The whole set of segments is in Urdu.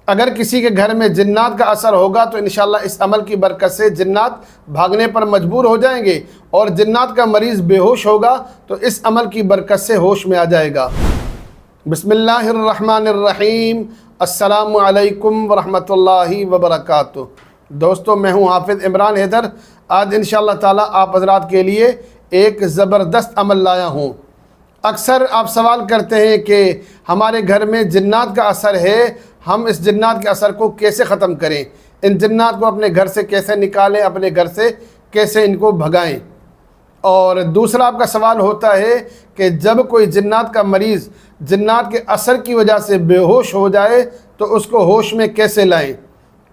اگر کسی کے گھر میں جنات کا اثر ہوگا تو انشاءاللہ اس عمل کی برکت سے جنات بھاگنے پر مجبور ہو جائیں گے، اور جنات کا مریض بے ہوش ہوگا تو اس عمل کی برکت سے ہوش میں آ جائے گا۔ بسم اللہ الرحمن الرحیم۔ السلام علیکم ورحمۃ اللہ وبرکاتہ۔ دوستو، میں ہوں حافظ عمران حیدر۔ آج انشاءاللہ تعالیٰ آپ حضرات کے لیے ایک زبردست عمل لایا ہوں۔ اکثر آپ سوال کرتے ہیں کہ ہمارے گھر میں جنات کا اثر ہے، ہم اس جنات کے اثر کو کیسے ختم کریں، ان جنات کو اپنے گھر سے کیسے نکالیں، اپنے گھر سے کیسے ان کو بھگائیں۔ اور دوسرا آپ کا سوال ہوتا ہے کہ جب کوئی جنات کا مریض جنات کے اثر کی وجہ سے بے ہوش ہو جائے تو اس کو ہوش میں کیسے لائیں۔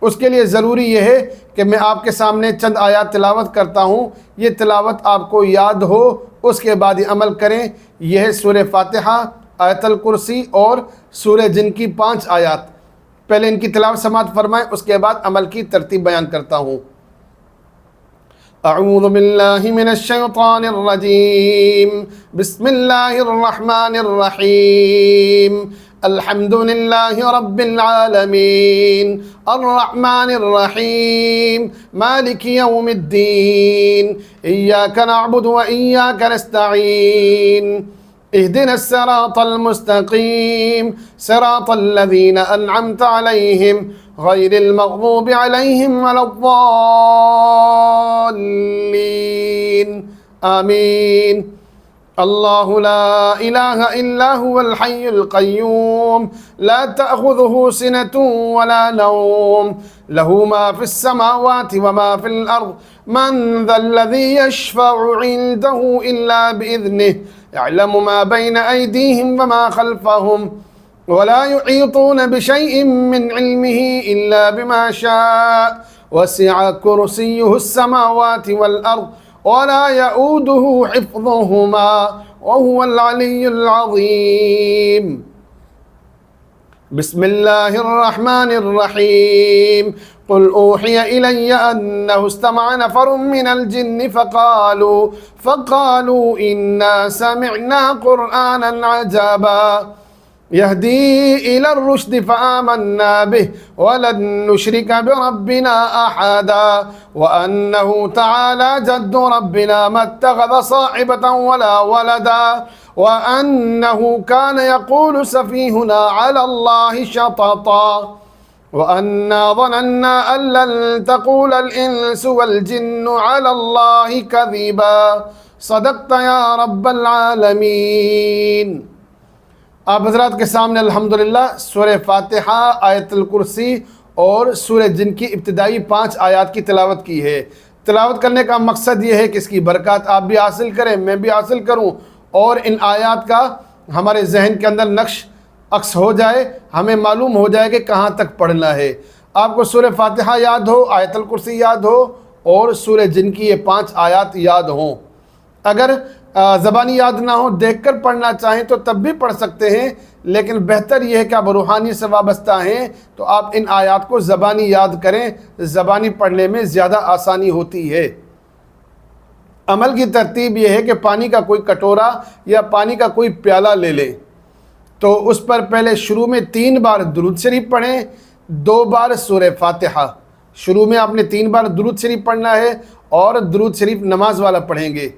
اس کے لیے ضروری یہ ہے کہ میں آپ کے سامنے چند آیات تلاوت کرتا ہوں، یہ تلاوت آپ کو یاد ہو، اس کے بعد یہ عمل کریں۔ یہ ہے سورہ فاتحہ، آیت الکرسی اور سورہ جن کی 5 آیات۔ پہلے ان کی تلاوت سماعت فرمائیں، اس کے بعد عمل کی ترتیب بیان کرتا ہوں۔ اعوذ باللہ من الشیطان الرجیم، بسم اللہ الرحمن الرحیم۔ الحمد للہ رب العالمین، الرحمن الرحیم، مالک یوم الدین، ایاک نعبد و ایاک نستعین، اهدنا الصراط المستقيم صراط الذين أنعمت عليهم غير المغضوب عليهم ولا الضالين آمين۔ اللہ لا الہ الا هو الحی القیوم، لا تأخذه سنة ولا نوم، له ما في السماوات وما في الأرض، من ذا الذي يشفع عنده إلا بإذنه، يعلم ما بين أيديهم وما خلفهم، ولا يحيطون بشيء من علمه إلا بما شاء، وسع كرسيه السماوات والأرض، ولا يؤوده حفظهما، وهو العلي العظيم۔ بسم الله الرحمن الرحيم۔ قل أوحي إلي أنه استمع نفر من الجن فقالوا إنا سمعنا قرآنا عجبا يهدي إلى الرشد فآمنا به ولن نشرك بربنا أحدا وأنه تعالى جد ربنا ما اتخذ صاحبة ولا ولدا وأنه كان يقول سفيهنا على الله شططا وأنا ظننا أن لن تقول الإنس والجن على الله كذبا صدقت يا رب العالمين۔ آپ حضرات کے سامنے الحمدللہ سورہ فاتحہ، آیت الکرسی اور سورہ جن کی ابتدائی 5 آیات کی تلاوت کی ہے۔ تلاوت کرنے کا مقصد یہ ہے کہ اس کی برکات آپ بھی حاصل کریں، میں بھی حاصل کروں، اور ان آیات کا ہمارے ذہن کے اندر نقش عکس ہو جائے، ہمیں معلوم ہو جائے کہ کہاں تک پڑھنا ہے۔ آپ کو سورہ فاتحہ یاد ہو، آیت الکرسی یاد ہو اور سورہ جن کی یہ 5 آیات یاد ہوں۔ اگر زبانی یاد نہ ہو، دیکھ کر پڑھنا چاہیں تو تب بھی پڑھ سکتے ہیں، لیکن بہتر یہ ہے کہ آپ روحانی سے وابستہ ہیں تو آپ ان آیات کو زبانی یاد کریں، زبانی پڑھنے میں زیادہ آسانی ہوتی ہے۔ عمل کی ترتیب یہ ہے کہ پانی کا کوئی کٹورا یا پانی کا کوئی پیالہ لے لیں، تو اس پر پہلے شروع میں 3 بار درود شریف پڑھیں، 2 بار سورہ فاتحہ۔ شروع میں آپ نے 3 بار درود شریف پڑھنا ہے اور درود شریف نماز والا پڑھیں گے۔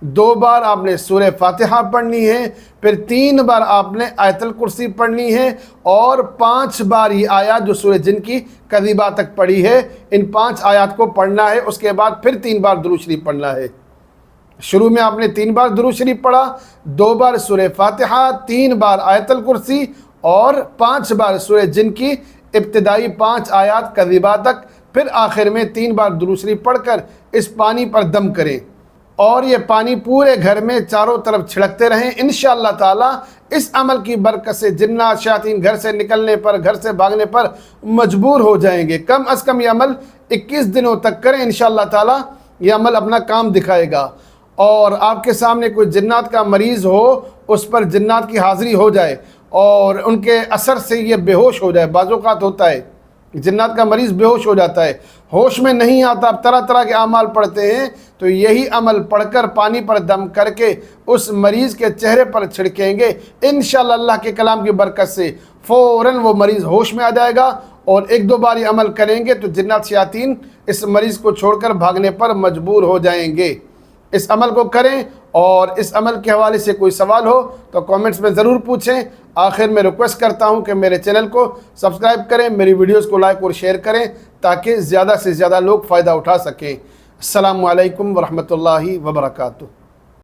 2 بار آپ نے سورہ فاتحہ پڑھنی ہے، پھر 3 بار آپ نے آیت الکرسی پڑھنی ہے، اور 5 بار یہ آیات جو سورہ جن کی کذبا تک پڑھی ہے، ان 5 آیات کو پڑھنا ہے۔ اس کے بعد پھر 3 بار درود شریف پڑھنا ہے۔ شروع میں آپ نے 3 بار درود شریف پڑھا، 2 بار سورہ فاتحہ، 3 بار آیت الکرسی اور 5 بار سورہ جن کی ابتدائی 5 آیات کذبا تک، پھر آخر میں 3 بار درود شریف پڑھ کر اس پانی پر دم کریں، اور یہ پانی پورے گھر میں چاروں طرف چھڑکتے رہیں۔ انشاءاللہ تعالی اس عمل کی برکت سے جنات شیاطین گھر سے نکلنے پر، گھر سے بھاگنے پر مجبور ہو جائیں گے۔ کم از کم یہ عمل 21 دنوں تک کریں، انشاءاللہ تعالی یہ عمل اپنا کام دکھائے گا۔ اور آپ کے سامنے کوئی جنات کا مریض ہو، اس پر جنات کی حاضری ہو جائے اور ان کے اثر سے یہ بے ہوش ہو جائے، بعض اوقات ہوتا ہے جنات کا مریض بے ہوش ہو جاتا ہے، ہوش میں نہیں آتا، اب طرح طرح کے اعمال پڑھتے ہیں، تو یہی عمل پڑھ کر پانی پر دم کر کے اس مریض کے چہرے پر چھڑکیں گے، انشاءاللہ اللہ کے کلام کی برکت سے فوراً وہ مریض ہوش میں آ جائے گا، اور ایک دو بار یہ عمل کریں گے تو جنات شیاطین اس مریض کو چھوڑ کر بھاگنے پر مجبور ہو جائیں گے۔ اس عمل کو کریں، اور اس عمل کے حوالے سے کوئی سوال ہو تو کامنٹس میں ضرور پوچھیں۔ آخر میں ریکویسٹ کرتا ہوں کہ میرے چینل کو سبسکرائب کریں، میری ویڈیوز کو لائک اور شیئر کریں تاکہ زیادہ سے زیادہ لوگ فائدہ اٹھا سکیں۔ السلام علیکم ورحمۃ اللہ وبرکاتہ۔